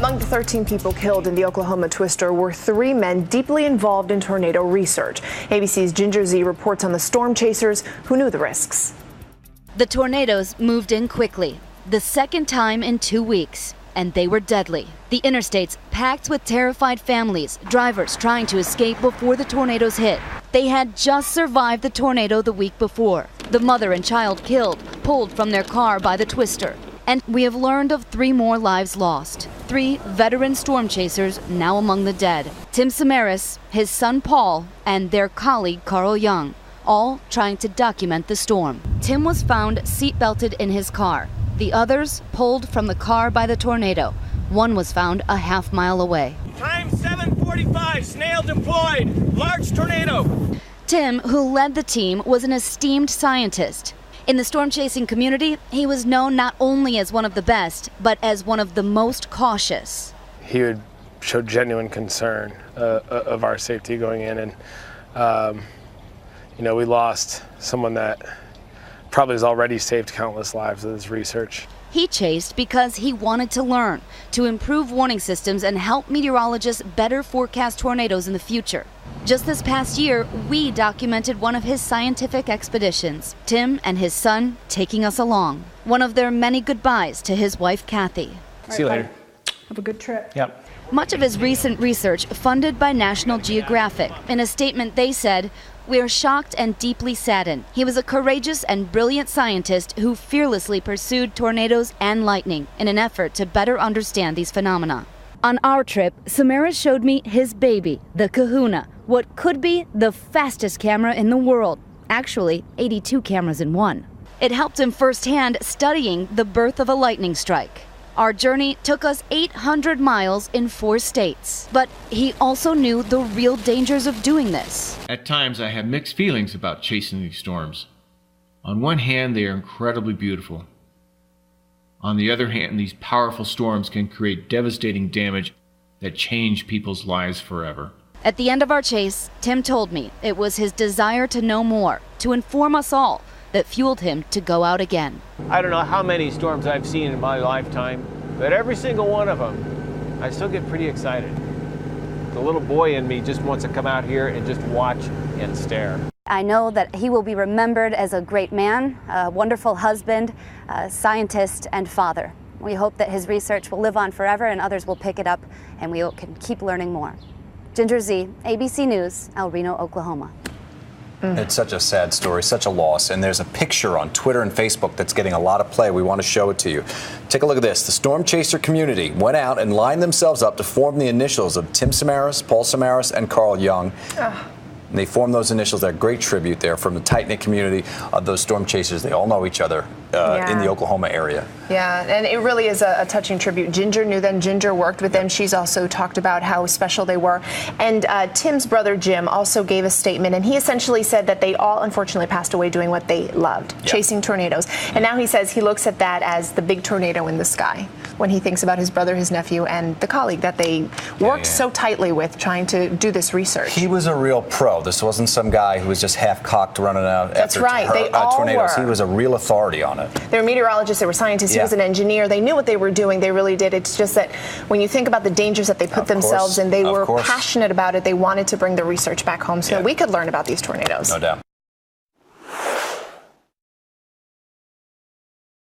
Among the 13 people killed in the Oklahoma twister were 3 men deeply involved in tornado research. ABC's Ginger Zee reports on the storm chasers who knew the risks. The tornadoes moved in quickly, the second time in 2 weeks, and they were deadly. The interstates packed with terrified families, drivers trying to escape before the tornadoes hit. They had just survived the tornado the week before. The mother and child killed, pulled from their car by the twister. And we have learned of 3 more lives lost. 3 veteran storm chasers now among the dead. Tim Samaras, his son Paul, and their colleague Carl Young, all trying to document the storm. Tim was found seatbelted in his car. The others pulled from the car by the tornado. One was found a half-mile away. Time 7:45, snail deployed, large tornado. Tim, who led the team, was an esteemed scientist. In the storm chasing community, he was known not only as one of the best, but as one of the most cautious. He would show genuine concern of our safety going in, and we lost someone that probably has already saved countless lives with his research. He chased because he wanted to learn, to improve warning systems and help meteorologists better forecast tornadoes in the future. Just this past year, we documented one of his scientific expeditions, Tim and his son taking us along. One of their many goodbyes to his wife, Kathy. See you later. Have a good trip. Yep. Much of his recent research funded by National Geographic. In a statement, they said, "We are shocked and deeply saddened. He was a courageous and brilliant scientist who fearlessly pursued tornadoes and lightning in an effort to better understand these phenomena." On our trip, Samaras showed me his baby, the Kahuna, what could be the fastest camera in the world. Actually, 82 cameras in one. It helped him firsthand studying the birth of a lightning strike. Our journey took us 800 miles in 4 states. But he also knew the real dangers of doing this. At times, I have mixed feelings about chasing these storms. On one hand, they are incredibly beautiful. On the other hand, these powerful storms can create devastating damage that change people's lives forever. At the end of our chase, Tim told me it was his desire to know more, to inform us all, that fueled him to go out again. I don't know how many storms I've seen in my lifetime, but every single one of them, I still get pretty excited. The little boy in me just wants to come out here and just watch and stare. I know that he will be remembered as a great man, a wonderful husband, a scientist, and father. We hope that his research will live on forever and others will pick it up and we can keep learning more. Ginger Zee, ABC News, El Reno, Oklahoma. It's such a sad story, such a loss. And there's a picture on Twitter and Facebook that's getting a lot of play. We want to show it to you. Take a look at this. The storm chaser community went out and lined themselves up to form the initials of Tim Samaras, Paul Samaras, and Carl Young. And they formed those initials. They're a great tribute there from the tight-knit community of those storm chasers. They all know each other in the Oklahoma area. Yeah, and it really is a touching tribute. Ginger knew them. Ginger worked with them. She's also talked about how special they were. And Tim's brother, Jim, also gave a statement, and he essentially said that they all unfortunately passed away doing what they loved, chasing tornadoes. And now he says he looks at that as the big tornado in the sky when he thinks about his brother, his nephew, and the colleague that they worked so tightly with trying to do this research. He was a real pro. This wasn't some guy who was just half-cocked running out after tornadoes. He was a real authority on it. They were meteorologists, they were scientists, he was an engineer. They knew what they were doing, they really did. It's just that when you think about the dangers that they put themselves in, they were passionate about it. They wanted to bring the research back home so that we could learn about these tornadoes. No doubt.